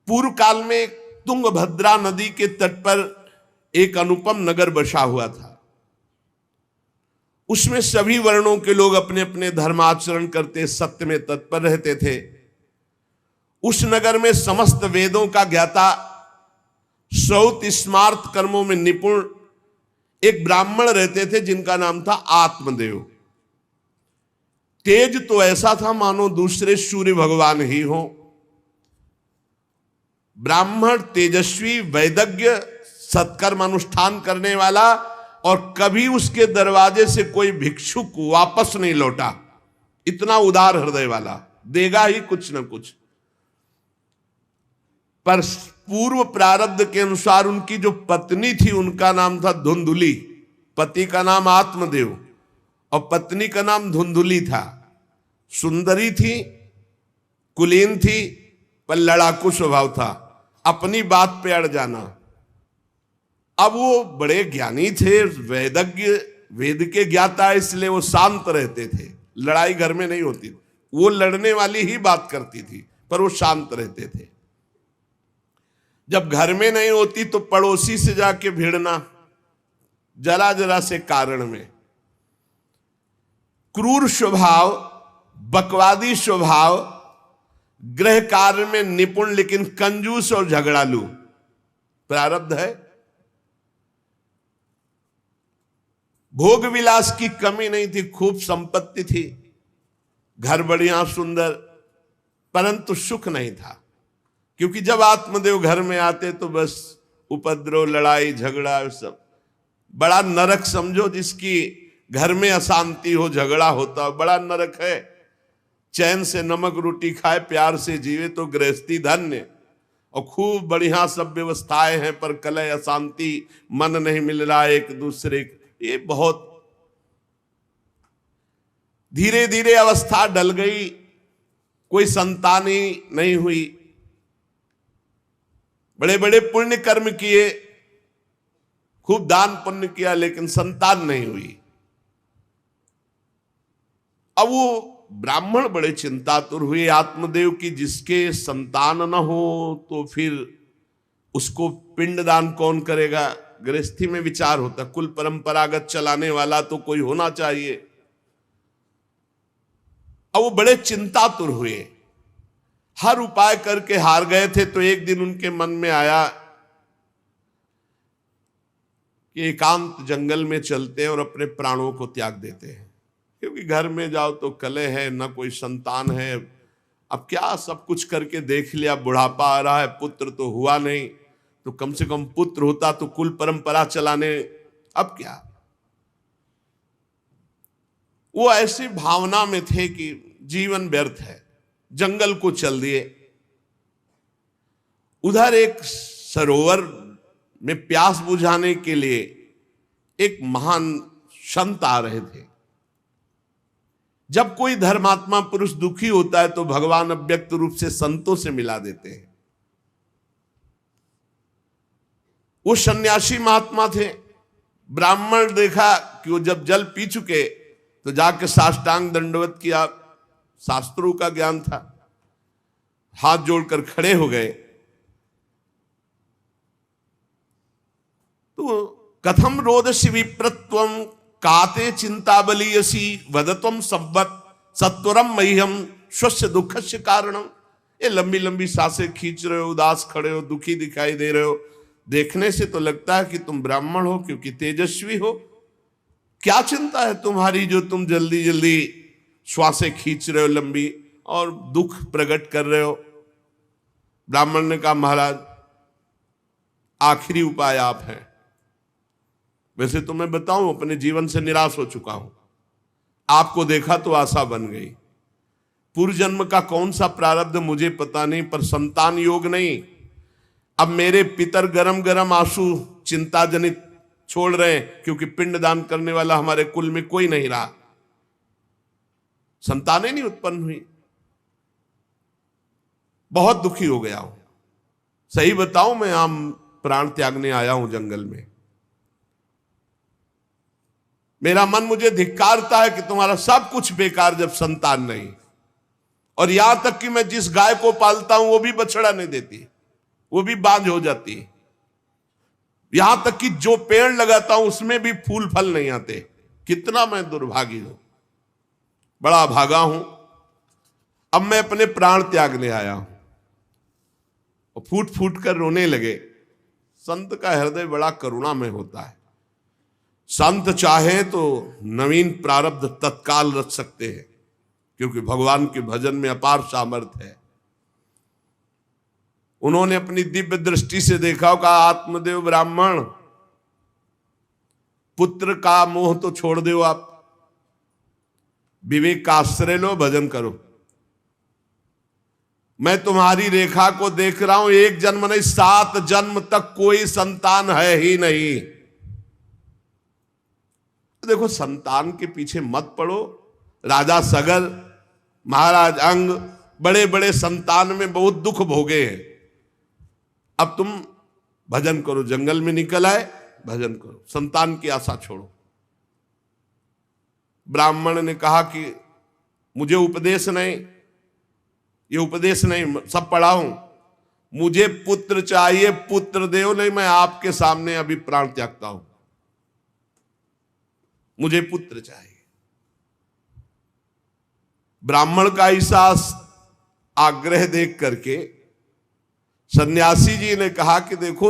पूर्व काल में तुंगभद्रा नदी के तट पर एक अनुपम नगर बसा हुआ था। उसमें सभी वर्णों के लोग अपने अपने धर्माचरण करते, सत्य में तत्पर रहते थे। उस नगर में समस्त वेदों का ज्ञाता, श्रौत स्मार्त कर्मों में निपुण एक ब्राह्मण रहते थे जिनका नाम था आत्मदेव। तेज तो ऐसा था मानो दूसरे सूर्य भगवान ही हो। ब्राह्मण तेजस्वी, वैदज्ञ, सत्कर्म अनुष्ठान करने वाला, और कभी उसके दरवाजे से कोई भिक्षुक वापस नहीं लौटा। इतना उदार हृदय वाला, देगा ही कुछ न कुछ। पर पूर्व प्रारब्ध के अनुसार उनकी जो पत्नी थी उनका नाम था धुंधुली। पति का नाम आत्मदेव और पत्नी का नाम धुंधुली था। सुंदरी थी, कुलीन थी, पर लड़ाकू स्वभाव था, अपनी बात पे अड़ जाना। अब वो बड़े ज्ञानी थे, वेदज्ञ, वेद के ज्ञाता, इसलिए वो शांत रहते थे। लड़ाई घर में नहीं होती, वो लड़ने वाली ही बात करती थी, पर वो शांत रहते थे। जब घर में नहीं होती तो पड़ोसी से जाके भिड़ना, जरा जरा से कारण में। क्रूर स्वभाव, बकवादी स्वभाव, गृह कार्य में निपुण लेकिन कंजूस और झगड़ालू प्रारब्ध है। भोग विलास की कमी नहीं थी, खूब संपत्ति थी, घर बढ़िया सुंदर, परंतु सुख नहीं था। क्योंकि जब आत्मदेव घर में आते तो बस उपद्रव, लड़ाई झगड़ा, सब बड़ा नरक समझो। जिसकी घर में अशांति हो, झगड़ा होता हो, बड़ा नरक है। चैन से नमक रोटी खाए, प्यार से जीवे तो गृहस्थी धन्य। और खूब बढ़िया सब व्यवस्थाएं हैं, पर कलह, अशांति, मन नहीं मिल रहा एक दूसरे, ये बहुत धीरे धीरे अवस्था डल गई। कोई संतान ही नहीं हुई। बड़े बड़े पुण्य कर्म किए, खूब दान पुण्य किया, लेकिन संतान नहीं हुई। अब वो ब्राह्मण बड़े चिंतातुर हुए आत्मदेव की, जिसके संतान न हो तो फिर उसको पिंडदान कौन करेगा। गृहस्थी में विचार होता, कुल परंपरागत चलाने वाला तो कोई होना चाहिए। अब वो बड़े चिंतातुर हुए, हर उपाय करके हार गए थे। तो एक दिन उनके मन में आया कि एकांत जंगल में चलते हैं और अपने प्राणों को त्याग देते हैं। क्योंकि घर में जाओ तो कलह है, न कोई संतान है। अब क्या, सब कुछ करके देख लिया, बुढ़ापा आ रहा है, पुत्र तो हुआ नहीं, तो कम से कम पुत्र होता तो कुल परंपरा चलाने। अब क्या, वो ऐसी भावना में थे कि जीवन व्यर्थ है, जंगल को चल दिए। उधर एक सरोवर में प्यास बुझाने के लिए एक महान संत आ रहे थे। जब कोई धर्मात्मा पुरुष दुखी होता है तो भगवान अव्यक्त रूप से संतों से मिला देते हैं। वो सन्यासी महात्मा थे। ब्राह्मण देखा कि वो जब जल पी चुके तो जाके साष्टांग दंडवत किया, शास्त्रों का ज्ञान था, हाथ जोड़कर खड़े हो गए। तो कथम रोदसी विप्रत्वम काते चिंता बलियसी वदत्वम सब्बत सत्वरम मह्यम स्वस्य दुखस्य कारणम। ये लंबी लंबी सांसें खींच रहे हो, उदास खड़े हो, दुखी दिखाई दे रहे हो। देखने से तो लगता है कि तुम ब्राह्मण हो, क्योंकि तेजस्वी हो। क्या चिंता है तुम्हारी जो तुम जल्दी जल्दी श्वासें खींच रहे हो लंबी, और दुख प्रकट कर रहे हो। ब्राह्मण ने कहा, महाराज आखिरी उपाय आप हैं। वैसे तो मैं बताऊं, अपने जीवन से निराश हो चुका हूं। आपको देखा तो आशा बन गई। पूर्व जन्म का कौन सा प्रारब्ध मुझे पता नहीं, पर संतान योग नहीं। अब मेरे पितर गरम गरम आंसू चिंता जनित छोड़ रहे हैं, क्योंकि पिंडदान करने वाला हमारे कुल में कोई नहीं रहा, संतानें नहीं उत्पन्न हुई। बहुत दुखी हो गया हूं। सही बताऊं, मैं आम प्राण त्यागने आया हूं जंगल में। मेरा मन मुझे धिक्कारता है कि तुम्हारा सब कुछ बेकार जब संतान नहीं। और यहां तक कि मैं जिस गाय को पालता हूं वो भी बछड़ा नहीं देती। वो भी बांझ हो जाती है। यहां तक कि जो पेड़ लगाता हूं उसमें भी फूल फल नहीं आते। कितना मैं दुर्भागी हूं, बड़ा भागा हूं। अब मैं अपने प्राण त्यागने आया हूं। और फूट फूट कर रोने लगे। संत का हृदय बड़ा करुणामय होता है। संत चाहे तो नवीन प्रारब्ध तत्काल रच सकते हैं, क्योंकि भगवान के भजन में अपार सामर्थ्य है। उन्होंने अपनी दिव्य दृष्टि से देखा, कहा आत्मदेव ब्राह्मण, पुत्र का मोह तो छोड़ दो, आप विवेक का आश्रय लो, भजन करो। मैं तुम्हारी रेखा को देख रहा हूं, एक जन्म नहीं 7 जन्म तक कोई संतान है ही नहीं। देखो, संतान के पीछे मत पड़ो। राजा सगर, महाराज अंग, बड़े बड़े संतान में बहुत दुख भोगे हैं। अब तुम भजन करो, जंगल में निकल आए, भजन करो, संतान की आशा छोड़ो। ब्राह्मण ने कहा कि मुझे उपदेश नहीं, ये उपदेश नहीं, सब पढ़ा हूं, मुझे पुत्र चाहिए, पुत्र देव, नहीं मैं आपके सामने अभी प्राण त्यागता हूं, मुझे पुत्र चाहिए। ब्राह्मण का ऐसा आग्रह देख करके सन्यासी जी ने कहा कि देखो,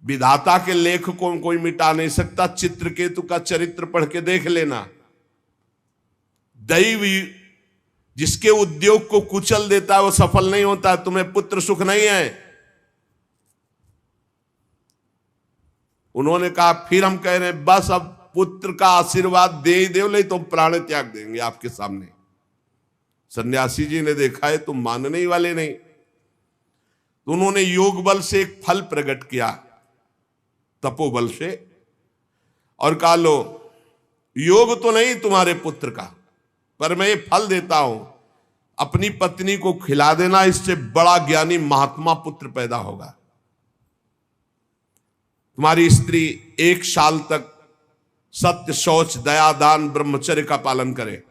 विधाता के लेख को कोई मिटा नहीं सकता। चित्रकेतु का चरित्र पढ़ के देख लेना। दैव जिसके उद्योग को कुचल देता है वो सफल नहीं होता। तुम्हें पुत्र सुख नहीं है। उन्होंने कहा फिर हम कह रहे हैं बस अब पुत्र का आशीर्वाद दे ही दो, नहीं तो प्राण त्याग देंगे आपके सामने। सन्यासी जी ने देखा है तुम मानने ही वाले नहीं, तो उन्होंने योग बल से एक फल प्रकट किया, तपोबल से, और कहा लो, योग तो नहीं तुम्हारे पुत्र का, पर मैं ये फल देता हूं, अपनी पत्नी को खिला देना, इससे बड़ा ज्ञानी महात्मा पुत्र पैदा होगा। तुम्हारी स्त्री 1 साल तक सत्य, शौच, दया, दान, ब्रह्मचर्य का पालन करे,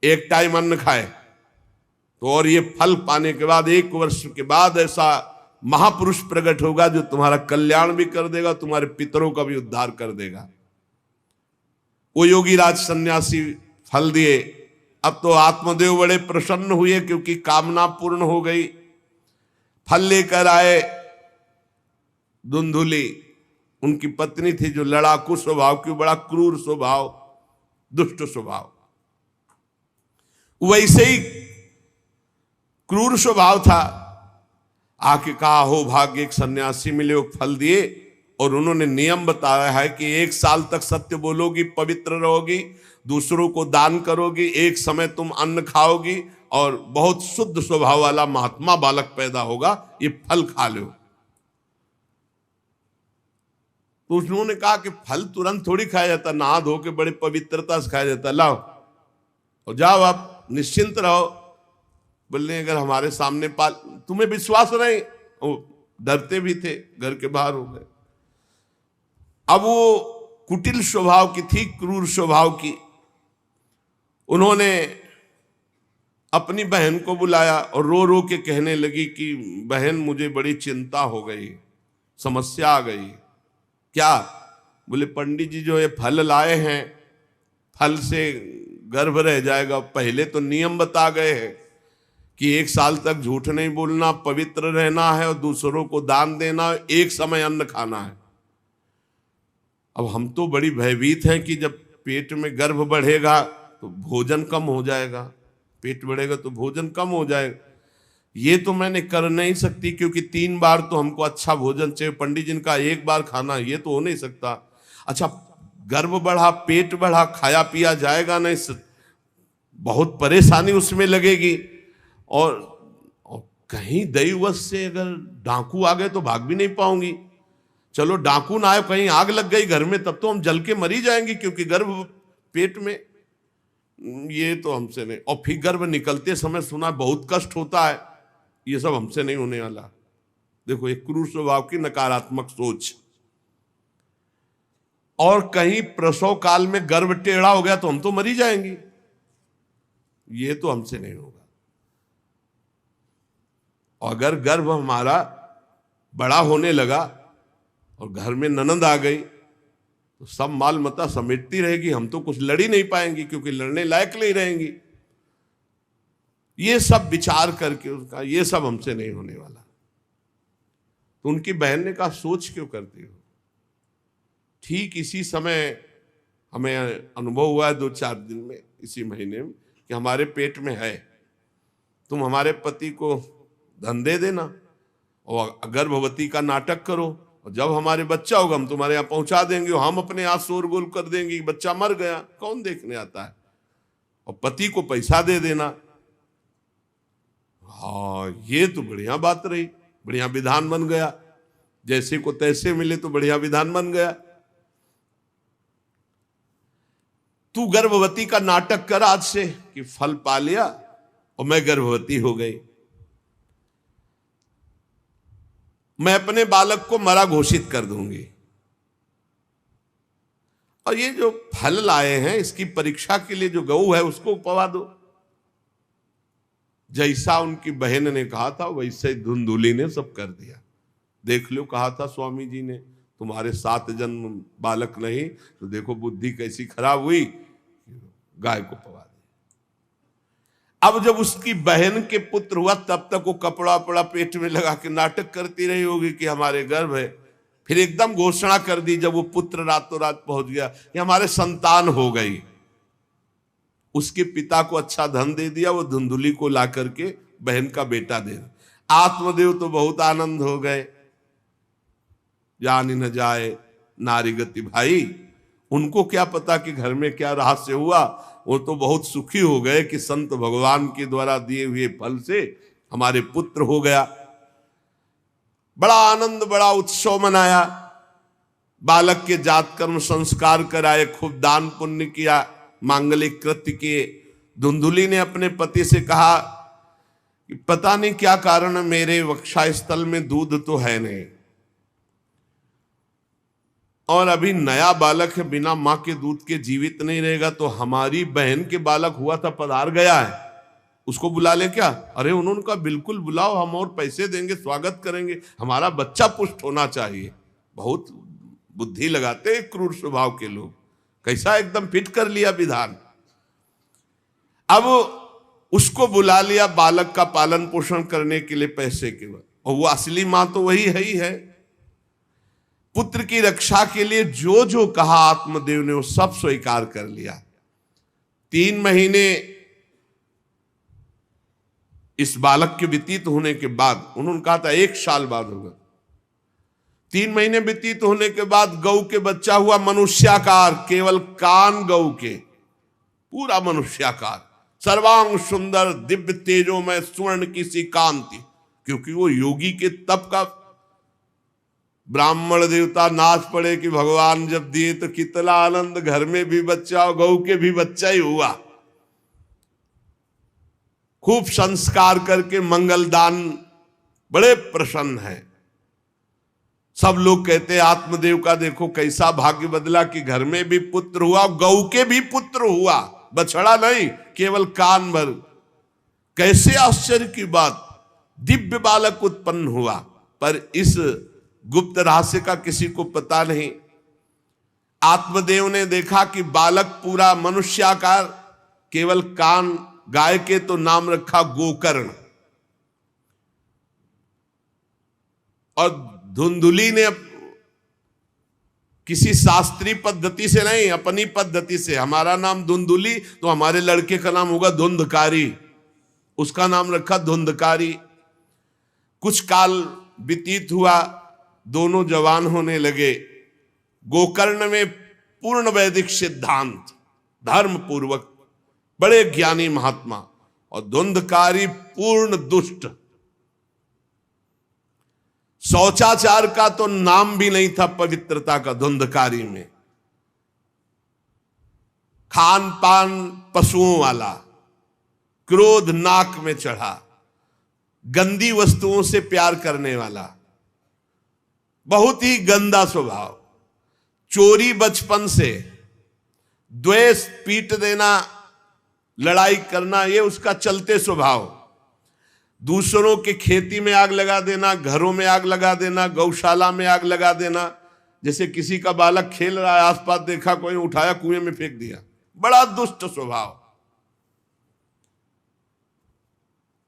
एक टाइम अन्न खाए, तो और ये फल पाने के बाद 1 वर्ष के बाद ऐसा महापुरुष प्रकट होगा जो तुम्हारा कल्याण भी कर देगा, तुम्हारे पितरों का भी उद्धार कर देगा। वो योगी राज सन्यासी फल दिए। अब तो आत्मदेव बड़े प्रसन्न हुए क्योंकि कामना पूर्ण हो गई। फल लेकर आए। धुंधुली उनकी पत्नी थी जो लड़ाकू स्वभाव की, बड़ा क्रूर स्वभाव, दुष्ट स्वभाव, वैसे ही क्रूर स्वभाव था। आके कहा हो भाग्य, एक सन्यासी मिले, वो फल दिए, और उन्होंने नियम बताया है कि 1 साल तक सत्य बोलोगी, पवित्र रहोगी, दूसरों को दान करोगी, एक समय तुम अन्न खाओगी, और बहुत शुद्ध स्वभाव वाला महात्मा बालक पैदा होगा, ये फल खा लो। तो उन्होंने कहा कि फल तुरंत थोड़ी खाया जाता, नहा धो के बड़े पवित्रता से खाया जाता, लाओ और जाओ, आप निश्चिंत रहो। बोलने अगर हमारे सामने पाल, तुम्हें विश्वास नहीं, वो डरते भी थे, घर के बाहर हो गए। अब वो कुटिल स्वभाव की थी, क्रूर स्वभाव की। उन्होंने अपनी बहन को बुलाया और रो रो के कहने लगी कि बहन मुझे बड़ी चिंता हो गई, समस्या आ गई। क्या? बोले पंडित जी जो ये फल लाए हैं, फल से गर्भ रह जाएगा। पहले तो नियम बता गए हैं कि 1 साल तक झूठ नहीं बोलना, पवित्र रहना है, और दूसरों को दान देना, एक समय अन्न खाना है। अब हम तो बड़ी भयभीत हैं कि जब पेट में गर्भ बढ़ेगा तो भोजन कम हो जाएगा, पेट बढ़ेगा तो भोजन कम हो जाएगा। ये तो मैंने कर नहीं सकती, क्योंकि 3 बार तो हमको अच्छा भोजन चाहिए, पंडित जी का 1 बार खाना, ये तो हो नहीं सकता। अच्छा, गर्भ बढ़ा, पेट बढ़ा, खाया पिया जाएगा नहीं, बहुत परेशानी उसमें लगेगी। और कहीं दैववश से अगर डाकू आ गए तो भाग भी नहीं पाऊंगी। चलो डाकू ना आए, कहीं आग लग गई घर में, तब तो हम जल के मरी जाएंगे, क्योंकि गर्भ पेट में, ये तो हमसे नहीं। और फिर गर्भ निकलते समय सुना बहुत कष्ट होता है, ये सब हमसे नहीं होने वाला। देखो, एक क्रूर स्वभाव की नकारात्मक सोच। और कहीं प्रसव काल में गर्भ टेढ़ा हो गया तो हम तो मरी जाएंगे, ये तो हमसे नहीं होगा। और अगर गर्भ हमारा बड़ा होने लगा और घर में ननद आ गई तो सब माल मता समेटती रहेगी, हम तो कुछ लड़ ही नहीं पाएंगी क्योंकि लड़ने लायक नहीं रहेंगी। ये सब विचार करके उसका ये सब हमसे नहीं होने वाला। तो उनकी बहन ने कहा सोच क्यों करती हो। ठीक इसी समय हमें अनुभव हुआ है 2-4 दिन में, इसी महीने में, कि हमारे पेट में है, तुम हमारे पति को धन दे देना और गर्भवती का नाटक करो, और जब हमारे बच्चा होगा हम तुम्हारे यहाँ पहुंचा देंगे और हम अपने यहाँ शोरगुल कर देंगे कि बच्चा मर गया, कौन देखने आता है, और पति को पैसा दे देना। हाँ, ये तो बढ़िया बात रही, बढ़िया विधान बन गया, जैसे को तैसे मिले तो बढ़िया विधान बन गया। तू गर्भवती का नाटक कर आज से कि फल पा लिया और मैं गर्भवती हो गई, मैं अपने बालक को मरा घोषित कर दूंगी, और ये जो फल लाए हैं इसकी परीक्षा के लिए जो गऊ है उसको उपवा दो। जैसा उनकी बहन ने कहा था वैसे ही धुंधुली ने सब कर दिया। देख लो, कहा था स्वामी जी ने तुम्हारे 7 जन्म बालक नहीं, तो देखो बुद्धि कैसी खराब हुई, गाय को पवा दी। अब जब उसकी बहन के पुत्र हुआ तब तक वो कपड़ा पड़ा पेट में लगा के नाटक करती रही होगी कि हमारे गर्भ है। फिर एकदम घोषणा कर दी जब वो पुत्र रातों रात पहुंच गया कि हमारे संतान हो गई। उसके पिता को अच्छा धन दे दिया, वो धुंधुली को ला करके बहन का बेटा दे दिया। आत्मदेव तो बहुत आनंद हो गए, जान ही न जाए नारी गति भाई। उनको क्या पता कि घर में क्या रहस्य हुआ, वो तो बहुत सुखी हो गए कि संत भगवान के द्वारा दिए हुए फल से हमारे पुत्र हो गया। बड़ा आनंद, बड़ा उत्सव मनाया, बालक के जात कर्म संस्कार कराए, खूब दान पुण्य किया, मांगलिक कृत्य किए। धुंधुली ने अपने पति से कहा कि पता नहीं क्या कारण मेरे वक्षस्थल में दूध तो है नहीं, और अभी नया बालक है, बिना मां के दूध के जीवित नहीं रहेगा, तो हमारी बहन के बालक हुआ था पधार गया है, उसको बुला ले क्या। अरे उन्होंने कहा बिल्कुल बुलाओ, हम और पैसे देंगे, स्वागत करेंगे, हमारा बच्चा पुष्ट होना चाहिए। बहुत बुद्धि लगाते क्रूर स्वभाव के लोग, कैसा एकदम फिट कर लिया विधान। अब उसको बुला लिया बालक का पालन पोषण करने के लिए पैसे के बाद, और वो असली मां तो वही है ही है। पुत्र की रक्षा के लिए जो जो कहा आत्मदेव ने वो सब स्वीकार कर लिया। 3 महीने इस बालक के व्यतीत होने के बाद, उन्होंने कहा था 1 साल बाद होगा, 3 महीने व्यतीत होने के बाद गौ के बच्चा हुआ मनुष्याकार, केवल कान गौ के, पूरा मनुष्याकार, सर्वांग सुंदर, दिव्य तेजोमय, स्वर्ण की सी कांति, क्योंकि वो योगी के तप का। ब्राह्मण देवता नाच पड़े कि भगवान जब दिए तो कितना आनंद, घर में भी बच्चा और गौ के भी बच्चा ही हुआ। खूब संस्कार करके मंगल दान, बड़े प्रसन्न है। सब लोग कहते आत्मदेव का देखो कैसा भाग्य बदला कि घर में भी पुत्र हुआ, गौ के भी पुत्र हुआ, बछड़ा नहीं, केवल कान भर। कैसे आश्चर्य की बात, दिव्य बालक उत्पन्न हुआ। पर इस गुप्त रहस्य का किसी को पता नहीं। आत्मदेव ने देखा कि बालक पूरा मनुष्याकार, केवल कान, गाय के तो नाम रखा गोकर्ण। और धुंधुली ने किसी शास्त्रीय पद्धति से नहीं, अपनी पद्धति से, हमारा नाम धुंधुली तो हमारे लड़के का नाम होगा धुंधकारी, उसका नाम रखा धुंधकारी। कुछ काल व्यतीत हुआ, दोनों जवान होने लगे। गोकर्ण में पूर्ण वैदिक सिद्धांत, धर्म पूर्वक, बड़े ज्ञानी महात्मा, और धुंधकारी पूर्ण दुष्ट। शौचाचार का तो नाम भी नहीं था पवित्रता का धुंधकारी में। खान पान पशुओं वाला, क्रोध नाक में चढ़ा, गंदी वस्तुओं से प्यार करने वाला, बहुत ही गंदा स्वभाव। चोरी बचपन से, द्वेष, पीट देना, लड़ाई करना, ये उसका चलते स्वभाव। दूसरों के खेती में आग लगा देना, घरों में आग लगा देना, गौशाला में आग लगा देना। जैसे किसी का बालक खेल रहा है, आसपास देखा कोई, उठाया कुएं में फेंक दिया। बड़ा दुष्ट स्वभाव।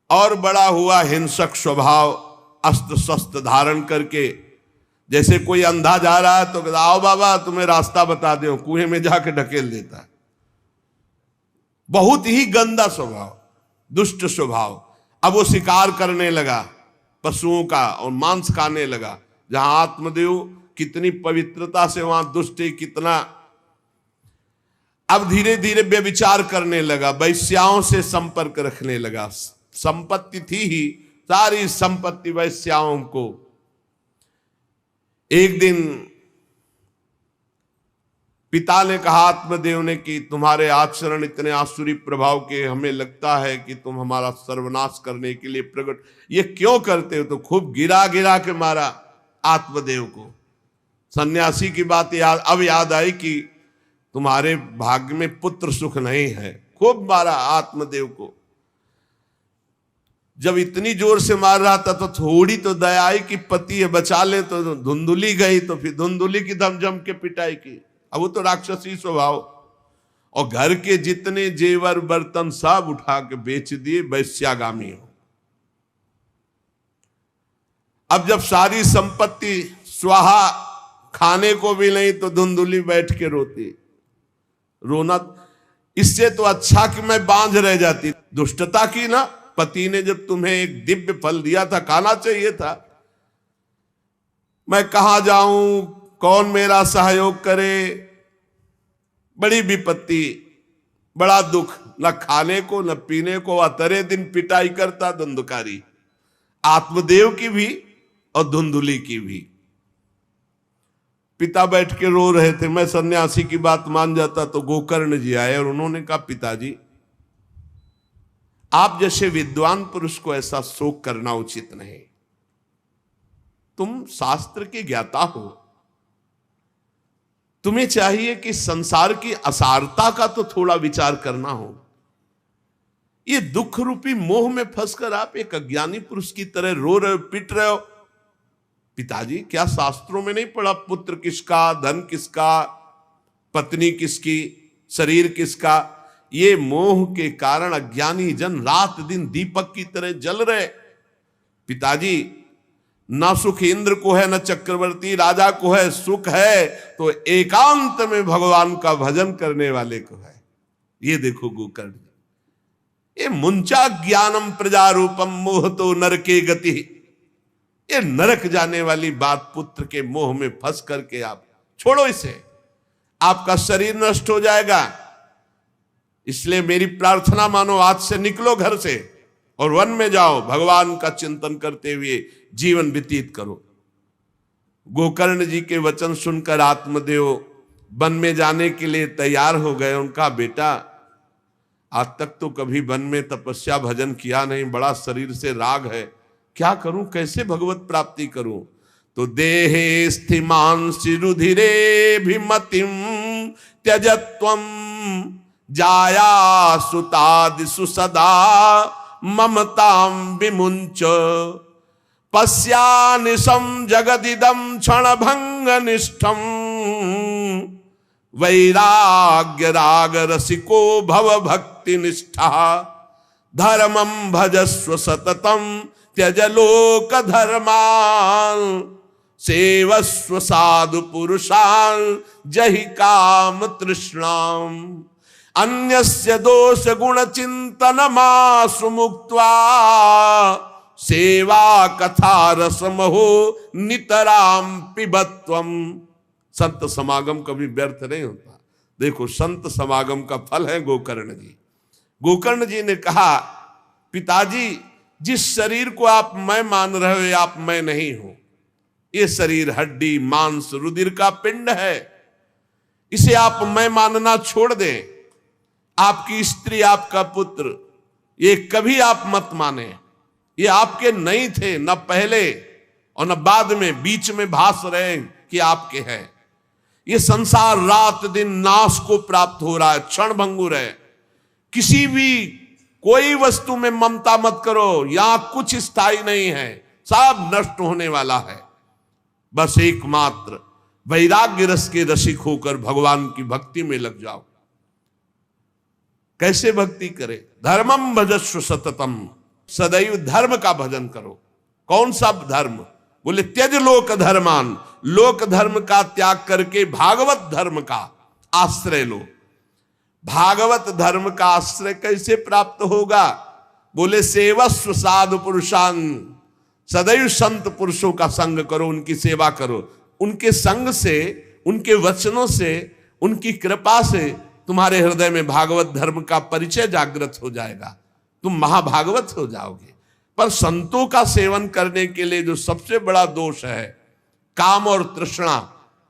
और बड़ा हुआ हिंसक स्वभाव, अस्त्र शस्त्र धारण करके। जैसे कोई अंधा जा रहा है तो आओ बाबा तुम्हें रास्ता बता दो, कुएं में जाके ढकेल देता है। बहुत ही गंदा स्वभाव, दुष्ट स्वभाव। अब वो शिकार करने लगा पशुओं का और मांस खाने लगा। जहां आत्मदेव कितनी पवित्रता से, वहां दुष्ट कितना। अब धीरे धीरे व्यभिचार करने लगा, वैश्याओं से संपर्क रखने लगा। संपत्ति थी ही, सारी संपत्ति वैश्याओं को। एक दिन पिता ने कहा आत्मदेव ने कि तुम्हारे आचरण इतने आसुरी प्रभाव के, हमें लगता है कि तुम हमारा सर्वनाश करने के लिए प्रकट, ये क्यों करते हो? तो खूब गिरा गिरा के मारा आत्मदेव को। सन्यासी की बात अब याद आई कि तुम्हारे भाग्य में पुत्र सुख नहीं है। खूब मारा आत्मदेव को। जब इतनी जोर से मार रहा था तो थोड़ी तो दया आई कि पति है, बचा ले। तो धुंधुली गई, तो फिर धुंधुली की दम जम के पिटाई की। अब वो तो राक्षसी स्वभाव। और घर के जितने जेवर बर्तन सब उठा के बेच दिए, वैश्यागामी हो। अब जब सारी संपत्ति स्वाहा, खाने को भी नहीं, तो धुंधुली बैठ के रोती। रोना इससे तो अच्छा कि मैं बांझ रह जाती। दुष्टता की ना, पति ने जब तुम्हें एक दिव्य फल दिया था, खाना चाहिए था। मैं कहां जाऊं, कौन मेरा सहयोग करे? बड़ी विपत्ति, बड़ा दुख, न खाने को न पीने को। अतरे दिन पिटाई करता धुंधकारी, आत्मदेव की भी और धुंधुली की भी। पिता बैठ के रो रहे थे। मैं सन्यासी की बात मान जाता तो गोकर्ण जी आए और उन्होंने कहा पिताजी, आप जैसे विद्वान पुरुष को ऐसा शोक करना उचित नहीं। तुम शास्त्र के ज्ञाता हो, तुम्हें चाहिए कि संसार की असारता का तो थोड़ा विचार करना हो। ये दुख रूपी मोह में फंसकर आप एक अज्ञानी पुरुष की तरह रो रहे हो, पिट रहे हो। पिताजी, क्या शास्त्रों में नहीं पढ़ा पुत्र किसका, धन किसका, पत्नी किसकी, शरीर किसका? ये मोह के कारण अज्ञानी जन रात दिन दीपक की तरह जल रहे। पिताजी, न सुख इंद्र को है, न चक्रवर्ती राजा को है। सुख है तो एकांत में भगवान का भजन करने वाले को है। ये देखो गोकर्ण, ये मुंचा ज्ञानम प्रजारूपम मोह तो नरके गति। ये नरक जाने वाली बात, पुत्र के मोह में फंस करके आप छोड़ो इसे, आपका शरीर नष्ट हो जाएगा। इसलिए मेरी प्रार्थना मानो, आज से निकलो घर से और वन में जाओ, भगवान का चिंतन करते हुए जीवन व्यतीत करो। गोकर्ण जी के वचन सुनकर आत्मदेव वन में जाने के लिए तैयार हो गए। उनका बेटा, आज तक तो कभी वन में तपस्या भजन किया नहीं, बड़ा शरीर से राग है, क्या करूं, कैसे भगवत प्राप्ति करूं? तो देहे स्थिमान सिरुधिरे भिमतिम त्यजत्वम जाया सुतादिषु सदा ममताम विमुंच पश्यानिशं जगदिदं क्षणभंग निष्ठम वैराग्य राग रसिको भव भक्ति निष्ठा धर्मं भजस्व सततम त्यज लोक धर्मान सेवस्व साधु पुरुषान जहि काम तृष्णाम अन्यस्य दोष गुण चिंतन मासु मुक्त्वा सेवा कथा रसमहो नितराम पिबत्वम। संत समागम कभी व्यर्थ नहीं होता। देखो, संत समागम का फल है गोकर्ण जी। गोकर्ण जी ने कहा, पिताजी, जिस शरीर को आप मैं मान रहे हो, आप मैं नहीं हो। ये शरीर हड्डी मांस रुधिर का पिंड है, इसे आप मैं मानना छोड़ दें। आपकी स्त्री, आपका पुत्र, ये कभी आप मत माने। ये आपके नहीं थे, न पहले और न बाद में, बीच में भास रहे कि आपके हैं। ये संसार रात दिन नाश को प्राप्त हो रहा है, क्षण भंगुर है। किसी भी कोई वस्तु में ममता मत करो, यहां कुछ स्थायी नहीं है, सब नष्ट होने वाला है। बस एकमात्र वैराग्य रस के रसिक होकर भगवान की भक्ति में लग जाओ। कैसे भक्ति करे? धर्मम भजस्व सततम, सदैव धर्म का भजन करो। कौन सा धर्म? बोले त्यज लोक धर्मान, लोक धर्म का त्याग करके भागवत धर्म का आश्रय लो। भागवत धर्म का आश्रय कैसे प्राप्त होगा? बोले सेवस्व साधु पुरुषान, सदैव संत पुरुषों का संग करो, उनकी सेवा करो। उनके संग से, उनके वचनों से, उनकी कृपा से तुम्हारे हृदय में भागवत धर्म का परिचय जागृत हो जाएगा, तुम महाभागवत हो जाओगे। पर संतों का सेवन करने के लिए जो सबसे बड़ा दोष है, काम और तृष्णा,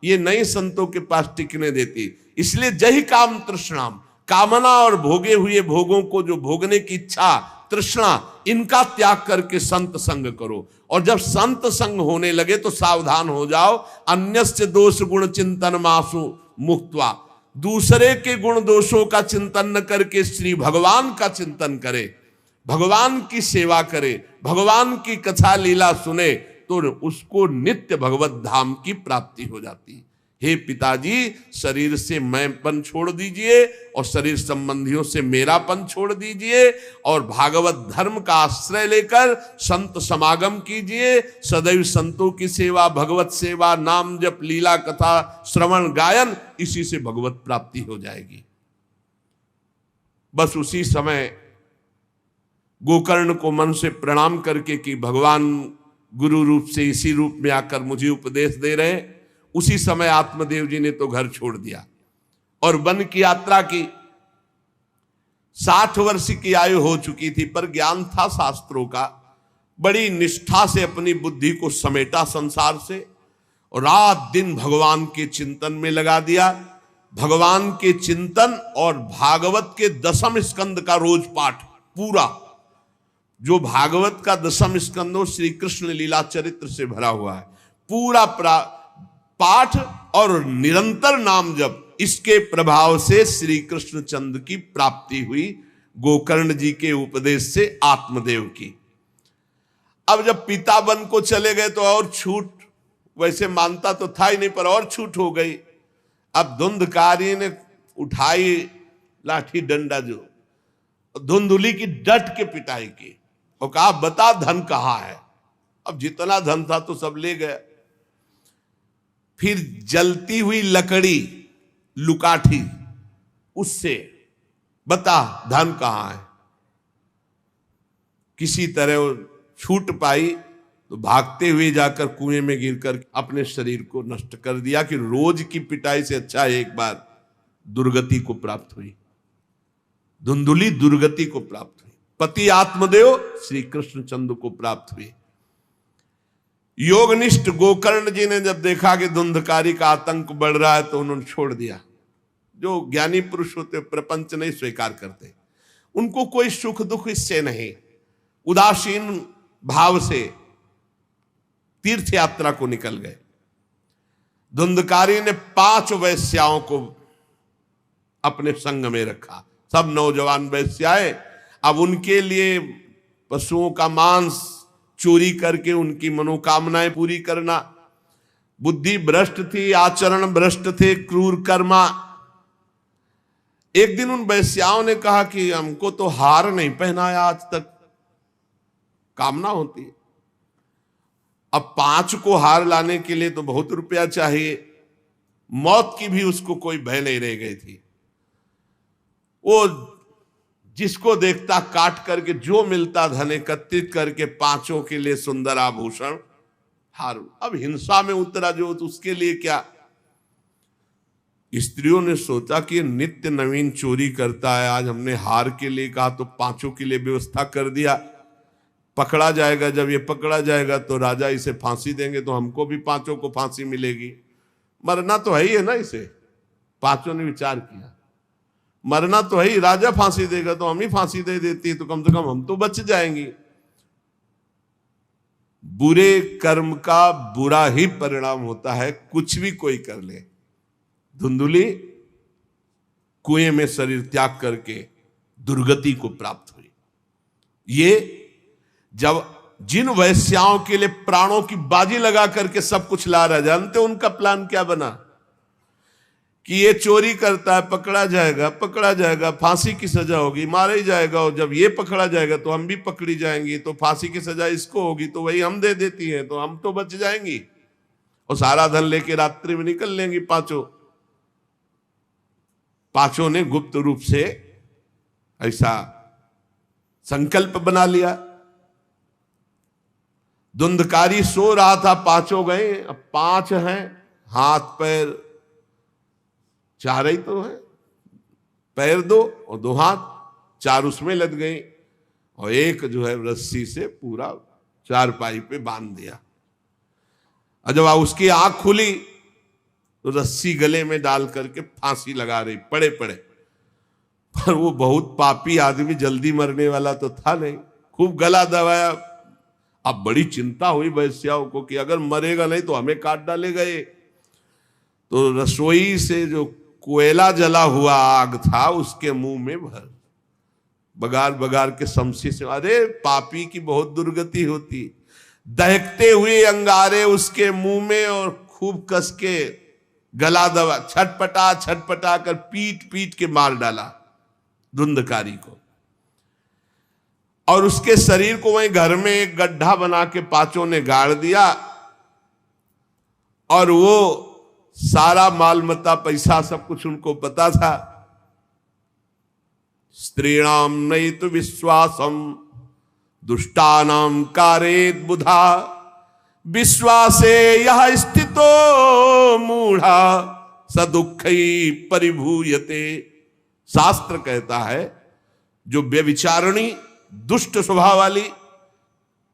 ये नई संतों के पास टिकने देती। इसलिए जही काम तृष्णा, कामना और भोगे हुए भोगों को जो भोगने की इच्छा, तृष्णा, इनका त्याग करके संत संग करो। और जब संत संग होने लगे तो सावधान हो जाओ, अन्यस्य दोष गुण चिंतन मासु मुक्त्वा, दूसरे के गुण दोषों का चिंतन न करके श्री भगवान का चिंतन करे, भगवान की सेवा करे, भगवान की कथा लीला सुने, तो उसको नित्य भगवत धाम की प्राप्ति हो जाती। हे पिताजी, शरीर से मैंपन छोड़ दीजिए और शरीर संबंधियों से मेरापन छोड़ दीजिए और भागवत धर्म का आश्रय लेकर संत समागम कीजिए। सदैव संतों की सेवा, भगवत सेवा, नाम जप, लीला कथा, श्रवण गायन, इसी से भगवत प्राप्ति हो जाएगी। बस उसी समय गोकर्ण को मन से प्रणाम करके कि भगवान गुरु रूप से इसी रूप में आकर मुझे उपदेश दे रहे हैं, उसी समय आत्मदेव जी ने तो घर छोड़ दिया और वन की यात्रा की। 60 वर्ष की आयु हो चुकी थी, पर ज्ञान था शास्त्रों का। बड़ी निष्ठा से अपनी बुद्धि को समेटा संसार से और रात दिन भगवान के चिंतन में लगा दिया। भगवान के चिंतन और भागवत के 10वें स्कंद का रोज पाठ पूरा, जो भागवत का 10वां स्कंद श्री कृष्ण लीला चरित्र से भरा हुआ है, पूरा पाठ और निरंतर नाम जप, इसके प्रभाव से श्री कृष्ण चंद्र की प्राप्ति हुई गोकर्ण जी के उपदेश से आत्मदेव की। अब जब पिता वन को चले गए तो और छूट, वैसे मानता तो था ही नहीं पर और छूट हो गई। अब धुंधकारी ने उठाई लाठी डंडा, जो धुंधुली की डट के पिटाई की और कहा बता धन कहाँ है। अब जितना धन था तो सब ले गया। फिर जलती हुई लकड़ी लुकाठी, उससे बता धन कहाँ है। किसी तरह वो छूट पाई तो भागते हुए जाकर कुएं में गिरकर अपने शरीर को नष्ट कर दिया कि रोज की पिटाई से अच्छा एक बार दुर्गति को प्राप्त हुई। धुंधुली दुर्गति को प्राप्त हुई, पति आत्मदेव श्री कृष्ण चंद्र को प्राप्त हुई। योगनिष्ठ गोकर्ण जी ने जब देखा कि धुंधकारी का आतंक बढ़ रहा है तो उन्होंने छोड़ दिया। जो ज्ञानी पुरुष होते प्रपंच नहीं स्वीकार करते, उनको कोई सुख दुख इससे नहीं, उदासीन भाव से तीर्थ यात्रा को निकल गए। धुंधकारी ने 5 वैश्याओं को अपने संग में रखा, सब नौजवान वैश्याएं। अब उनके लिए पशुओं का मांस चोरी करके उनकी मनोकामनाएं पूरी करना। बुद्धि भ्रष्ट थी, आचरण भ्रष्ट थे, क्रूर कर्मा। एक दिन उन वैश्याओं ने कहा कि हमको तो हार नहीं पहनाया आज तक, कामना होती है। अब 5 को हार लाने के लिए तो बहुत रुपया चाहिए। मौत की भी उसको कोई भय नहीं रह गई थी। वो जिसको देखता काट करके जो मिलता धन एकत्रित करके 5 के लिए सुंदर आभूषण हार। अब हिंसा में उतरा जो, तो उसके लिए क्या। स्त्रियों ने सोचा कि नित्य नवीन चोरी करता है, आज हमने हार के लिए कहा तो 5 के लिए व्यवस्था कर दिया। पकड़ा जाएगा, जब ये पकड़ा जाएगा तो राजा इसे फांसी देंगे, तो हमको भी 5 को फांसी मिलेगी। मरना तो है ही है ना इसे। 5 ने विचार किया, मरना तो है ही, राजा फांसी देगा तो हम ही फांसी दे देती, तो कम से कम हम तो बच जाएंगे। बुरे कर्म का बुरा ही परिणाम होता है, कुछ भी कोई कर ले। धुंधुली कुएं में शरीर त्याग करके दुर्गति को प्राप्त हुई। ये जब जिन वैश्याओं के लिए प्राणों की बाजी लगा करके सब कुछ ला रहा, जानते उनका प्लान क्या बना? कि ये चोरी करता है, पकड़ा जाएगा, फांसी की सजा होगी, मारा ही जाएगा, और जब ये पकड़ा जाएगा तो हम भी पकड़ी जाएंगी, तो फांसी की सजा इसको होगी, तो वही हम दे देती है, तो हम तो बच जाएंगी, और सारा धन लेके रात्रि में निकल लेंगी पांचों ने गुप्त रूप से ऐसा संकल्प बना लिया। धुंधकारी सो रहा था, पांचों गए, अब 5 हैं, हाथ पैर 4 ही तो है, पैर 2 और 2 हाथ, 4 उसमें लग गई, और एक जो है रस्सी से पूरा चारपाई पे बांध दिया। और जब उसकी आंख खुली तो रस्सी गले में डाल करके फांसी लगा रही, पड़े पर वो बहुत पापी आदमी, जल्दी मरने वाला तो था नहीं, खूब गला दबाया। अब बड़ी चिंता हुई वैश्याओं को कि अगर मरेगा नहीं तो हमें काट डालेगा ये। तो रसोई से जो कोयला जला हुआ आग था उसके मुंह में भर, बगार बगार के शमशी से, अरे पापी की बहुत दुर्गति होती, दहकते हुए अंगारे उसके मुंह में, और खूब कस के गला दबा, छटपटा कर पीट के मार डाला धुंधकारी को। और उसके शरीर को वहीं घर में एक गड्ढा बना के पांचों ने गाड़ दिया, और वो सारा माल मता पैसा सब कुछ उनको पता था। स्त्रीणाम नैतु विश्वासम दुष्टानाम कारेत बुधा, विश्वासे यह स्थितो मूढ़ा सदुखई परिभूयते। शास्त्र कहता है जो व्यभिचारिणी दुष्ट स्वभाव वाली,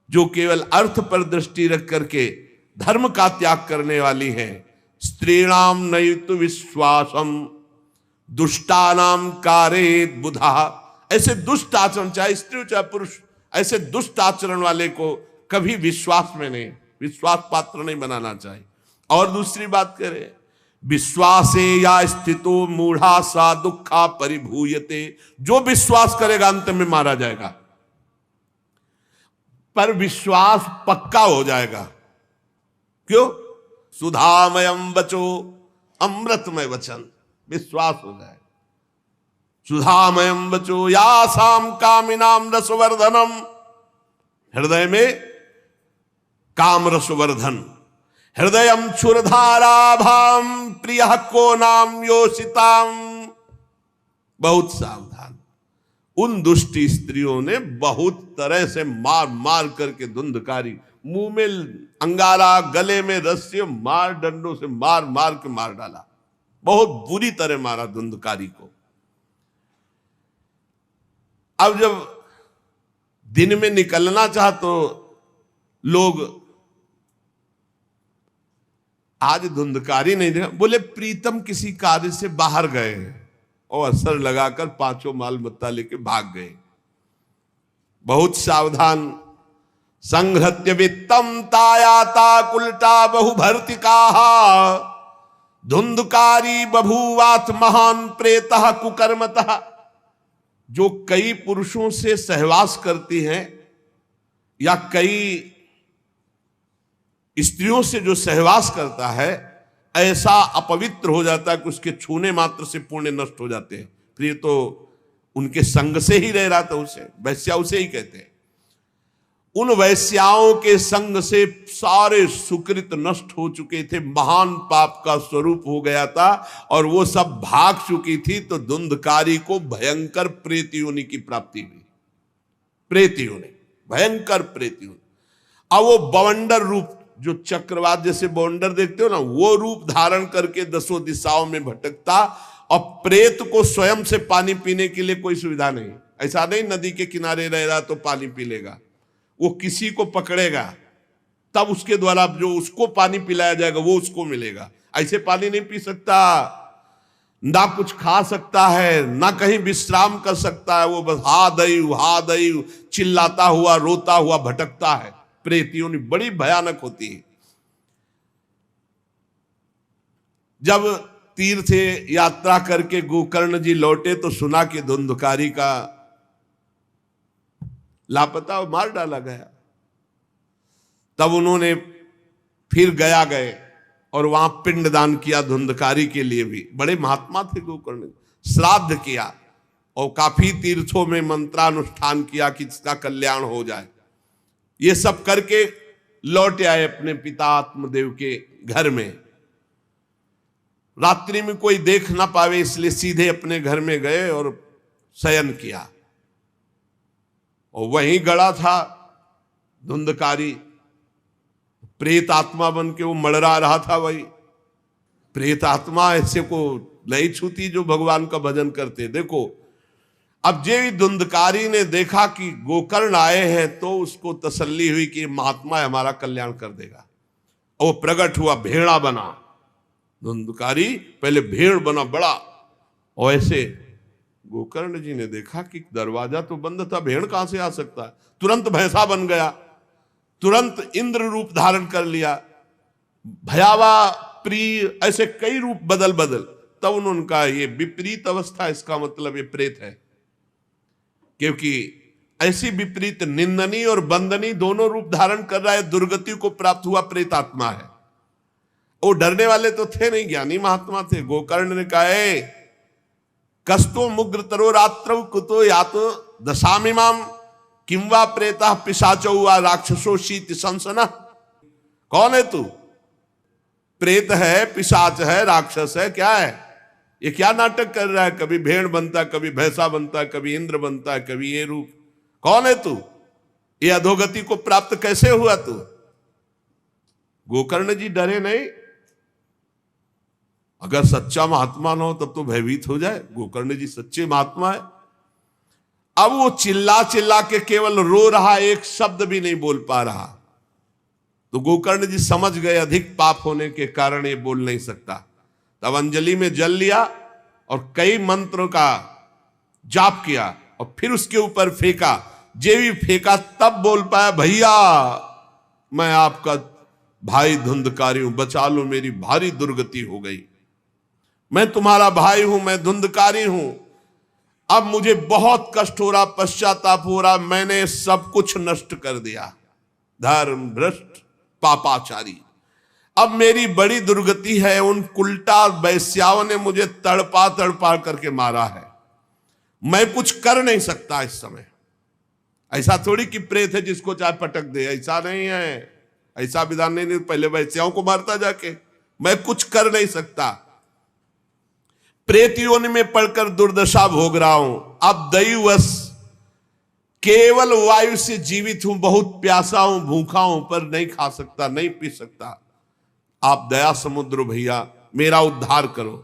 जो केवल अर्थ पर दृष्टि रख करके धर्म का त्याग करने वाली है, स्त्रीणाम नैतु विश्वासम दुष्टानाम कारेत बुधा, ऐसे दुष्ट आचरण, चाहे स्त्री हो चाहे पुरुष, ऐसे दुष्ट आचरण वाले को कभी विश्वास पात्र नहीं बनाना चाहिए। और दूसरी बात करें, विश्वासे या स्थितो मूढ़ा सा दुखा परिभूयते, जो विश्वास करेगा अंत में मारा जाएगा, पर विश्वास पक्का हो जाएगा। क्यों? सुधामयम बचो, अमृतमय वचन, विश्वास हो जाएगा। सुधामयम बचो यासाम कामिनाम रसवर्धनम, हृदय में काम रसवर्धन, हृदयम क्षुरधाराभाम प्रिय को नाम योषिताम। बहुत सावधान, उन दुष्ट स्त्रियों ने बहुत तरह से मार करके धुंधकारी, मुंह में अंगारा, गले में रस्सी, मार डंडों से मार के मार डाला, बहुत बुरी तरह मारा धुंधकारी को। अब जब दिन में निकलना चाह तो लोग, आज धुंधकारी नहीं देखा, बोले प्रीतम किसी कार्य से बाहर गए हैं, और असर लगाकर पांचों माल मत्ता लेके भाग गए। बहुत सावधान। संहृत्य वित्तम तायाता कुलटा बहुभर्तिका, धुंधकारी बभूवात महान प्रेतः कुकर्मतः। जो कई पुरुषों से सहवास करती हैं, या कई स्त्रियों से जो सहवास करता है, ऐसा अपवित्र हो जाता है कि उसके छूने मात्र से पुण्य नष्ट हो जाते हैं। फिर ये तो उनके संग से ही रह रहा था, उसे वैश्या उसे ही कहते हैं। उन वैश्याओं के संग से सारे सुकृत नष्ट हो चुके थे, महान पाप का स्वरूप हो गया था, और वो सब भाग चुकी थी। तो धुंधकारी को भयंकर प्रेत योनि की प्राप्ति हुई, प्रेत योनि, भयंकर प्रेत योनि। अब वो बवंडर रूप, जो चक्रवात जैसे बवंडर देखते हो ना, वो रूप धारण करके 10 दिशाओं में भटकता। और प्रेत को स्वयं से पानी पीने के लिए कोई सुविधा नहीं, ऐसा नहीं नदी के किनारे रह रहा तो पानी पी लेगा, वो किसी को पकड़ेगा तब उसके द्वारा जो उसको पानी पिलाया जाएगा वो उसको मिलेगा। ऐसे पानी नहीं पी सकता, ना कुछ खा सकता है, ना कहीं विश्राम कर सकता है, वो बस हा दई चिल्लाता हुआ, रोता हुआ भटकता है। प्रेत योनि बड़ी भयानक होती है। जब तीर्थ यात्रा करके गोकर्ण जी लौटे तो सुना कि धुंधकारी का लापता और मार डाला गया। तब उन्होंने फिर गया गए और वहां पिंडदान किया धुंधकारी के लिए भी। बड़े महात्मा थे गोकर्ण, श्राद्ध किया और काफी तीर्थों में मंत्रानुष्ठान किया कि इसका कल्याण हो जाए। ये सब करके लौट आए अपने पिता आत्मदेव के घर में। रात्रि में कोई देख ना पावे इसलिए सीधे अपने घर में गए और शयन किया। और वहीं गड़ा था धुंधकारी, प्रेत आत्मा बन के वो मड़रा रहा था। वही प्रेत आत्मा ऐसे को नहीं छूती जो भगवान का भजन करते। देखो अब जे धुंधकारी ने देखा कि गोकर्ण आए हैं तो उसको तसल्ली हुई कि महात्मा हमारा कल्याण कर देगा। और वो प्रकट हुआ, भेड़ा बना। धुंधकारी पहले भेड़ बना बड़ा, और ऐसे गोकर्ण जी ने देखा कि दरवाजा तो बंद था, भेड़ कहां से आ सकता है। तुरंत भैंसा बन गया, तुरंत इंद्र रूप धारण कर लिया, भयावा प्रिय, ऐसे कई रूप बदल बदल। तब उन्होंने कहा ये विपरीत अवस्था, इसका मतलब ये प्रेत है। क्योंकि ऐसी विपरीत निंदनीय और बंदनीय दोनों रूप धारण कर रहा है, दुर्गति को प्राप्त हुआ प्रेत आत्मा है। वो डरने वाले तो थे नहीं, ज्ञानी महात्मा थे। गोकर्ण ने कहा कस्तो मुग्र तरो रात्रौ कुतो यातो दशामिमाम किंवा प्रेता पिशाचो वा राक्षसो शीत संसना। कौन है तू? प्रेत है, पिशाच है, राक्षस है, क्या है ये? क्या नाटक कर रहा है? कभी भेड़ बनता है, कभी भैंसा बनता है, कभी इंद्र बनता है, कभी ये रूप। कौन है तू? ये अधोगति को प्राप्त कैसे हुआ तू? गोकर्ण जी डरे नहीं। अगर सच्चा महात्मा न हो तब तो भयभीत हो जाए। गोकर्ण जी सच्चे महात्मा है। अब वो चिल्ला चिल्ला के केवल रो रहा, एक शब्द भी नहीं बोल पा रहा। तो गोकर्ण जी समझ गए अधिक पाप होने के कारण ये बोल नहीं सकता। तब अंजलि में जल लिया और कई मंत्रों का जाप किया और फिर उसके ऊपर फेंका। जे भी फेंका तब बोल पाया, भैया मैं आपका भाई धुंधकारी हूं, बचा लो, मेरी भारी दुर्गति हो गई। मैं तुम्हारा भाई हूं, मैं धुंधकारी हूं। अब मुझे बहुत कष्ट हो रहा, पश्चाताप हो रहा, मैंने सब कुछ नष्ट कर दिया, धर्म भ्रष्ट पापाचारी। अब मेरी बड़ी दुर्गति है, उन कुलटा वैश्याओं ने मुझे तड़पा तड़पा करके मारा है, मैं कुछ कर नहीं सकता इस समय। ऐसा थोड़ी कि प्रेत है जिसको चाहे पटक दे, ऐसा नहीं है, ऐसा विधान नहीं। पहले वैश्याओं को मारता जाके, मैं कुछ कर नहीं सकता, प्रेत योनि में पड़कर दुर्दशा भोग रहा हूं। अब दैवश केवल वायु से जीवित हूं, बहुत प्यासा हूं, भूखा हूं, पर नहीं खा सकता, नहीं पी सकता। आप दया समुद्र भैया मेरा उद्धार करो।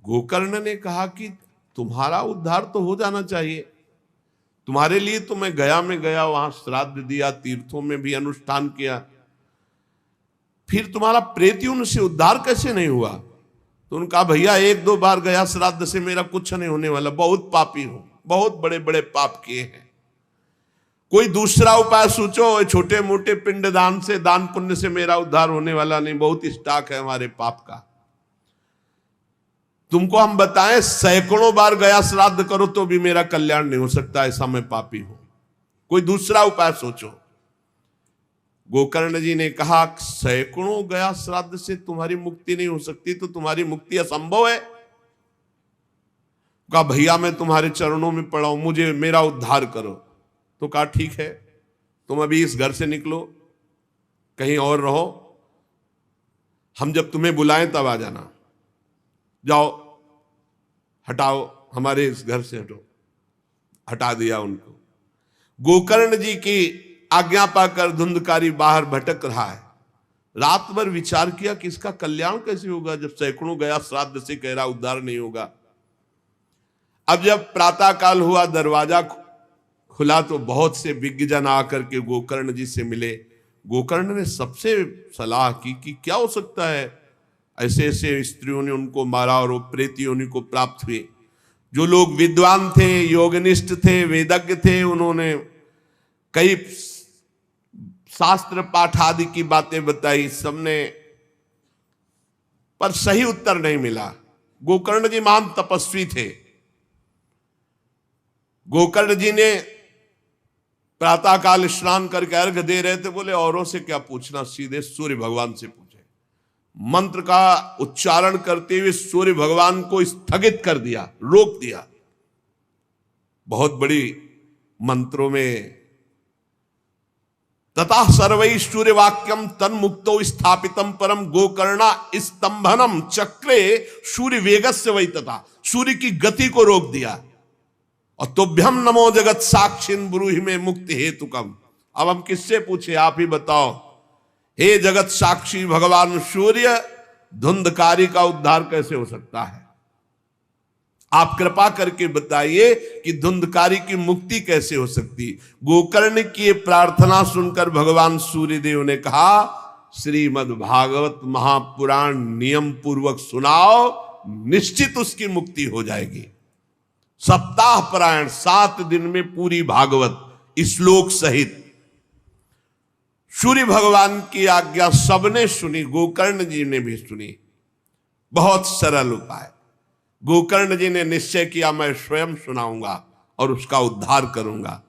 गोकर्ण ने कहा कि तुम्हारा उद्धार तो हो जाना चाहिए, तुम्हारे लिए तो मैं गया में गया, वहां श्राद्ध दिया, तीर्थों में भी अनुष्ठान किया, फिर तुम्हारा प्रेतियों से उद्धार कैसे नहीं हुआ? तो उनका भैया एक दो बार गया श्राद्ध से मेरा कुछ नहीं होने वाला, बहुत पापी हूं, बहुत बड़े बड़े पाप किए हैं, कोई दूसरा उपाय सोचो। छोटे मोटे पिंडदान से, दान पुण्य से मेरा उद्धार होने वाला नहीं, बहुत स्टॉक है हमारे पाप का। तुमको हम बताएं सैकड़ों बार गया श्राद्ध करो तो भी मेरा कल्याण नहीं हो सकता, ऐसा मैं पापी हूं, कोई दूसरा उपाय सोचो। गोकर्ण जी ने कहा सैकड़ों गया श्राद्ध से तुम्हारी मुक्ति नहीं हो सकती, तो तुम्हारी मुक्ति असंभव है। कहा भैया मैं तुम्हारे चरणों में पड़ा हूं, मुझे मेरा उद्धार करो। तो कहा ठीक है, तुम अभी इस घर से निकलो, कहीं और रहो, हम जब तुम्हें बुलाएं तब आ जाना, जाओ हटाओ, हमारे इस घर से हटो। हटा दिया उनको। गोकर्ण जी की आज्ञा पाकर धुंधकारी बाहर भटक रहा है। रात भर विचार किया कि इसका कल्याण कैसे होगा, जब सैकड़ों गया श्राद्ध से कह रहा उद्धार नहीं होगा। अब जब प्रातः काल हुआ, दरवाजा खुला तो बहुत से विज्ञजन आकर के गोकर्ण जी से मिले। गोकर्ण ने सबसे सलाह की कि क्या हो सकता है, ऐसे ऐसे स्त्रियों ने उनको मारा और वो प्रेत योनि को प्राप्त हुए। जो लोग विद्वान थे, योगनिष्ठ थे, वेदज्ञ थे, उन्होंने कई शास्त्र पाठ आदि की बातें बताई, सबने, पर सही उत्तर नहीं मिला। गोकर्ण जी महान तपस्वी थे। गोकर्ण जी ने प्रातःकाल स्नान करके अर्घ दे रहे थे, बोले औरों से क्या पूछना, सीधे सूर्य भगवान से पूछे। मंत्र का उच्चारण करते हुए सूर्य भगवान को स्थगित कर दिया, रोक दिया। बहुत बड़ी मंत्रों में तथा सर्वै सूर्य वाक्यम तन्मुक्तो स्थापितम परम गोकर्णा स्तंभनम चक्रे सूर्य वेगस्य वै, तथा सूर्य की गति को रोक दिया। और तुभ्यम नमो जगत साक्षिन ब्रूहि में मुक्ति हेतुकम। अब हम किससे पूछे, आप ही बताओ। हे जगत साक्षी भगवान सूर्य, धुंधकारी का उद्धार कैसे हो सकता है? आप कृपा करके बताइए कि धुंधकारी की मुक्ति कैसे हो सकती। गोकर्ण की प्रार्थना सुनकर भगवान सूर्यदेव ने कहा, श्रीमद् भागवत महापुराण नियम पूर्वक सुनाओ, निश्चित उसकी मुक्ति हो जाएगी। सप्ताह पारायण 7 दिन में पूरी भागवत श्लोक सहित। सूर्य भगवान की आज्ञा सबने सुनी, गोकर्ण जी ने भी सुनी। बहुत सरल उपाय। गोकर्ण जी ने निश्चय किया, मैं स्वयं सुनाऊंगा और उसका उद्धार करूंगा।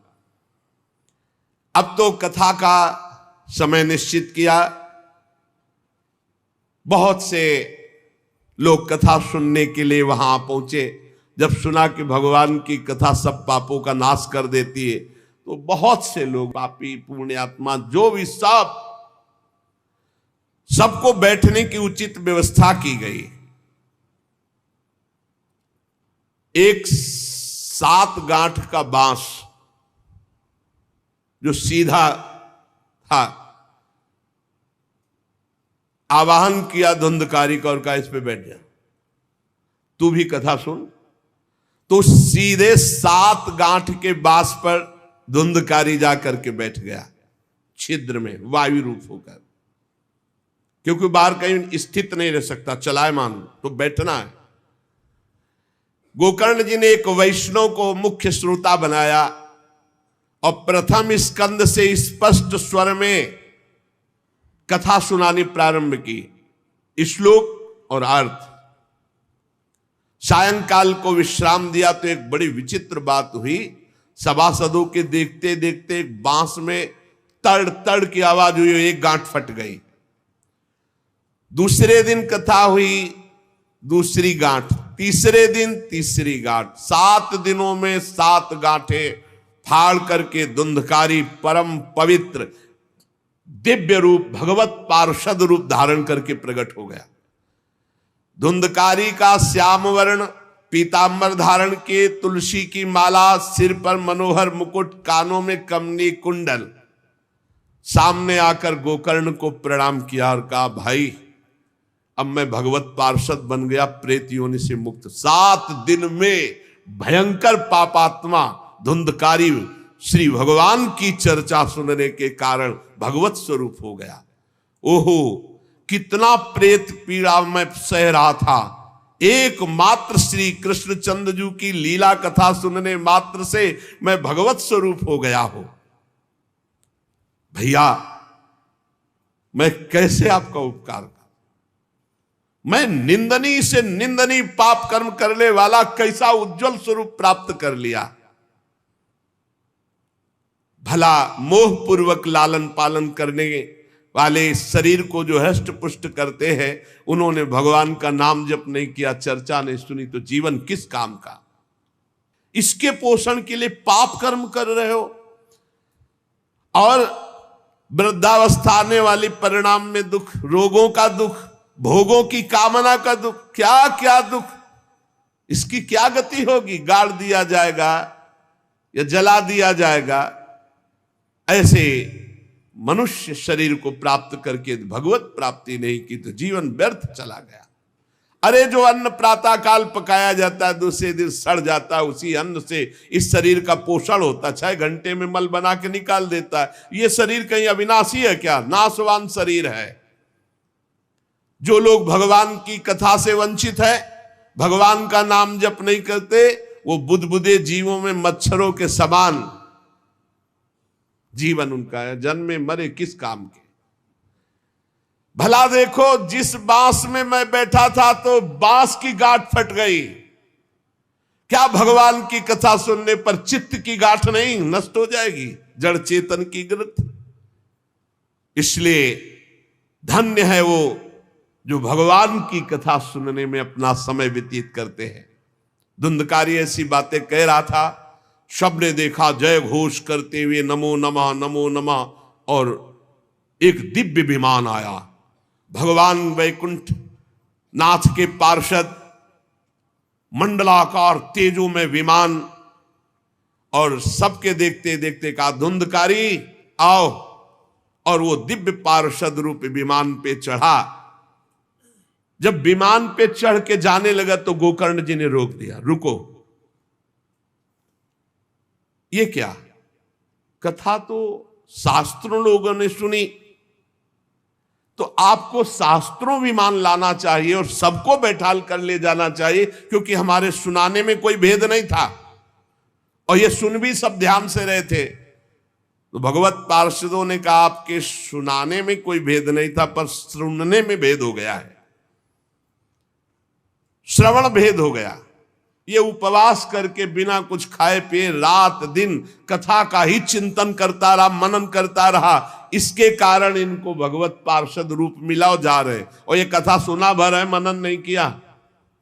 अब तो कथा का समय निश्चित किया। बहुत से लोग कथा सुनने के लिए वहां पहुंचे। जब सुना कि भगवान की कथा सब पापों का नाश कर देती है, तो बहुत से लोग, पापी पुण्यात्मा जो भी, सबको बैठने की उचित व्यवस्था की गई। एक 7 गांठ का बांस जो सीधा था, आवाहन किया धुंधकारी का और कहा, इस पे बैठ जा, तू भी कथा सुन। तो सीधे 7 गांठ के बांस पर धुंधकारी जाकर के बैठ गया, छिद्र में वायु रूप होकर। क्योंकि बाहर कहीं स्थित नहीं रह सकता, चलायमान, तो बैठना है। गोकर्ण जी ने एक वैष्णव को मुख्य श्रोता बनाया और प्रथम स्कंद से स्पष्ट स्वर में कथा सुनानी प्रारंभ की, श्लोक और अर्थ। सायंकाल को विश्राम दिया तो एक बड़ी विचित्र बात हुई। सभासदों के देखते देखते एक बांस में तड़ तड़ की आवाज हुई, एक गांठ फट गई। दूसरे दिन कथा हुई, दूसरी गांठ, तीसरे दिन तीसरी गांठ। 7 दिनों में 7 गांठें फाड़ करके धुंधकारी परम पवित्र दिव्य रूप, भगवत पार्षद रूप धारण करके प्रकट हो गया। धुंधकारी का श्याम वर्ण पीतांबर धारण के, तुलसी की माला, सिर पर मनोहर मुकुट, कानों में कमनी कुंडल, सामने आकर गोकर्ण को प्रणाम किया और कहा, भाई अब मैं भगवत पार्षद बन गया, प्रेत योनि से मुक्त। 7 दिन में भयंकर पापात्मा धुंधकारी श्री भगवान की चर्चा सुनने के कारण भगवत स्वरूप हो गया। ओहो, कितना प्रेत पीड़ा मैं सह रहा था, एकमात्र श्री कृष्णचंद्र जी की लीला कथा सुनने मात्र से मैं भगवत स्वरूप हो गया हूं। भैया, मैं कैसे आपका उपकार करूं? मैं निंदनीय से निंदनीय पाप कर्म करने वाला कैसा उज्जवल स्वरूप प्राप्त कर लिया। भला मोह पूर्वक लालन पालन करने वाले शरीर को जो हष्ट पुष्ट करते हैं, उन्होंने भगवान का नाम जप नहीं किया, चर्चा नहीं सुनी, तो जीवन किस काम का? इसके पोषण के लिए पाप कर्म कर रहे हो और वृद्धावस्था आने वाली परिणाम में दुख, रोगों का दुख, भोगों की कामना का दुख, क्या क्या दुख, इसकी क्या गति होगी? गाड़ दिया जाएगा या जला दिया जाएगा। ऐसे मनुष्य शरीर को प्राप्त करके भगवत प्राप्ति नहीं की तो जीवन व्यर्थ चला गया। अरे जो अन्न प्रातः काल पकाया जाता है, दूसरे दिन सड़ जाता है, उसी अन्न से इस शरीर का पोषण होता है। 6 घंटे में मल बना के निकाल देता है। ये शरीर कहीं अविनाशी है क्या? नाशवान शरीर है। जो लोग भगवान की कथा से वंचित है, भगवान का नाम जप नहीं करते, वो बुदबुदे जीवों में मच्छरों के समान जीवन उनका है। जन्मे मरे किस काम के? भला देखो, जिस बांस में मैं बैठा था तो बांस की गांठ फट गई, क्या भगवान की कथा सुनने पर चित्त की गांठ नहीं नष्ट हो जाएगी, जड़ चेतन की ग्रंथ। इसलिए धन्य है वो जो भगवान की कथा सुनने में अपना समय व्यतीत करते हैं। धुंधकारी ऐसी बातें कह रहा था, सबने देखा जय घोष करते हुए नमो नमः, और एक दिव्य विमान आया। भगवान वैकुंठ नाथ के पार्षद, मंडलाकार तेजो में विमान, और सबके देखते देखते कहा धुंधकारी आओ, और वो दिव्य पार्षद रूप विमान पे चढ़ा। जब विमान पे चढ़ के जाने लगा तो गोकर्ण जी ने रोक दिया, रुको, ये क्या? कथा तो शास्त्रों लोगों ने सुनी, तो आपको शास्त्रों विमान लाना चाहिए और सबको बैठाल कर ले जाना चाहिए, क्योंकि हमारे सुनाने में कोई भेद नहीं था और ये सुन भी सब ध्यान से रहे थे। तो भगवत पार्षदों ने कहा आपके सुनाने में कोई भेद नहीं था, पर सुनने में भेद हो गया है, श्रवण भेद हो गया। ये उपवास करके बिना कुछ खाए पिए रात दिन कथा का ही चिंतन करता रहा, मनन करता रहा, इसके कारण इनको भगवत पार्षद रूप मिला जा रहे। और ये कथा सुना भर है, मनन नहीं किया,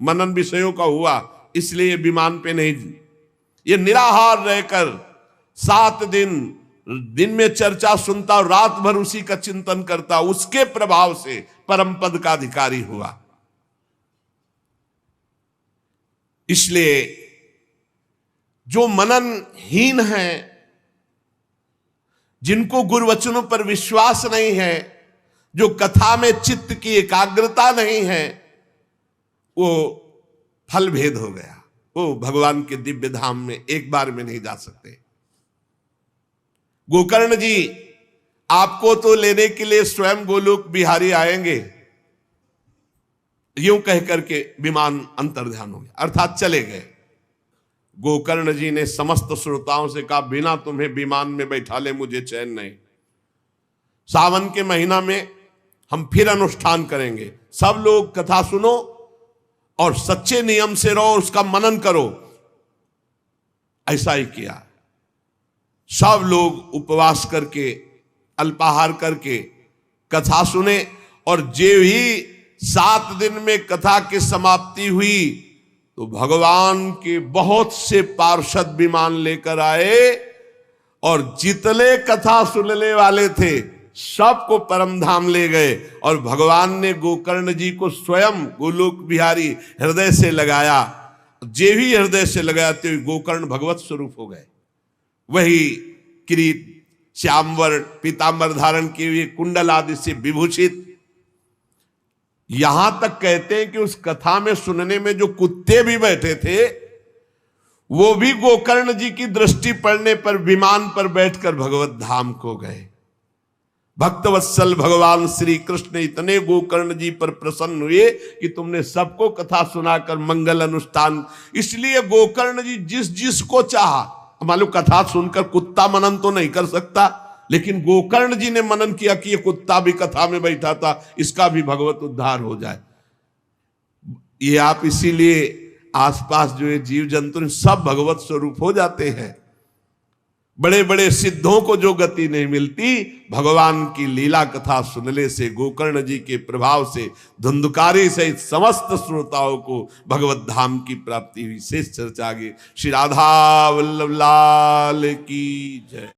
मनन विषयों का हुआ, इसलिए विमान पे नहीं। ये निराहार रहकर 7 दिन में चर्चा सुनता और रात भर उसी का चिंतन करता, उसके प्रभाव से परम पद का अधिकारी हुआ। इसलिए जो मननहीन है, जिनको गुरुवचनों पर विश्वास नहीं है, जो कथा में चित्त की एकाग्रता नहीं है, वो फल भेद हो गया, वो भगवान के दिव्य धाम में एक बार में नहीं जा सकते। गोकर्ण जी आपको तो लेने के लिए स्वयं गोलोक बिहारी आएंगे, यूं कह करके विमान अंतर्ध्यान हो गया, अर्थात चले गए। गोकर्ण जी ने समस्त श्रोताओं से कहा बिना तुम्हें विमान में बैठा ले मुझे चैन नहीं। सावन के महीना में हम फिर अनुष्ठान करेंगे, सब लोग कथा सुनो और सच्चे नियम से रहो, उसका मनन करो। ऐसा ही किया, सब लोग उपवास करके अल्पाहार करके कथा सुने, और जे ही 7 दिन में कथा की समाप्ति हुई तो भगवान के बहुत से पार्षद विमान लेकर आए, और जितने कथा सुनने वाले थे सबको परम धाम ले गए। और भगवान ने गोकर्ण जी को स्वयं गोलोक बिहारी हृदय से लगाया, जे भी हृदय से लगाते हुए गोकर्ण भगवत स्वरूप हो गए। वही किरीट श्यामवर पीतांबर धारण किए हुए, कुंडल आदि से विभूषित। यहां तक कहते हैं कि उस कथा में सुनने में जो कुत्ते भी बैठे थे, वो भी गोकर्ण जी की दृष्टि पड़ने पर विमान पर बैठकर भगवत धाम को गए। भक्तवत्सल भगवान श्री कृष्ण इतने गोकर्ण जी पर प्रसन्न हुए कि तुमने सबको कथा सुनाकर मंगल अनुष्ठान। इसलिए गोकर्ण जी जिस जिसको चाहा, मालूम कथा सुनकर कुत्ता मनन तो नहीं कर सकता, लेकिन गोकर्ण जी ने मनन किया कि ये कुत्ता भी कथा में बैठा था, इसका भी भगवत उद्धार हो जाए। ये आप इसीलिए आसपास जो है जीव जंतु सब भगवत स्वरूप हो जाते हैं। बड़े बड़े सिद्धों को जो गति नहीं मिलती, भगवान की लीला कथा सुनने से, गोकर्ण जी के प्रभाव से धुंधकारी सहित समस्त श्रोताओं को भगवत धाम की प्राप्ति हुई। शेष चर्चा आगे। श्री राधा वल्लभ लाल की जय।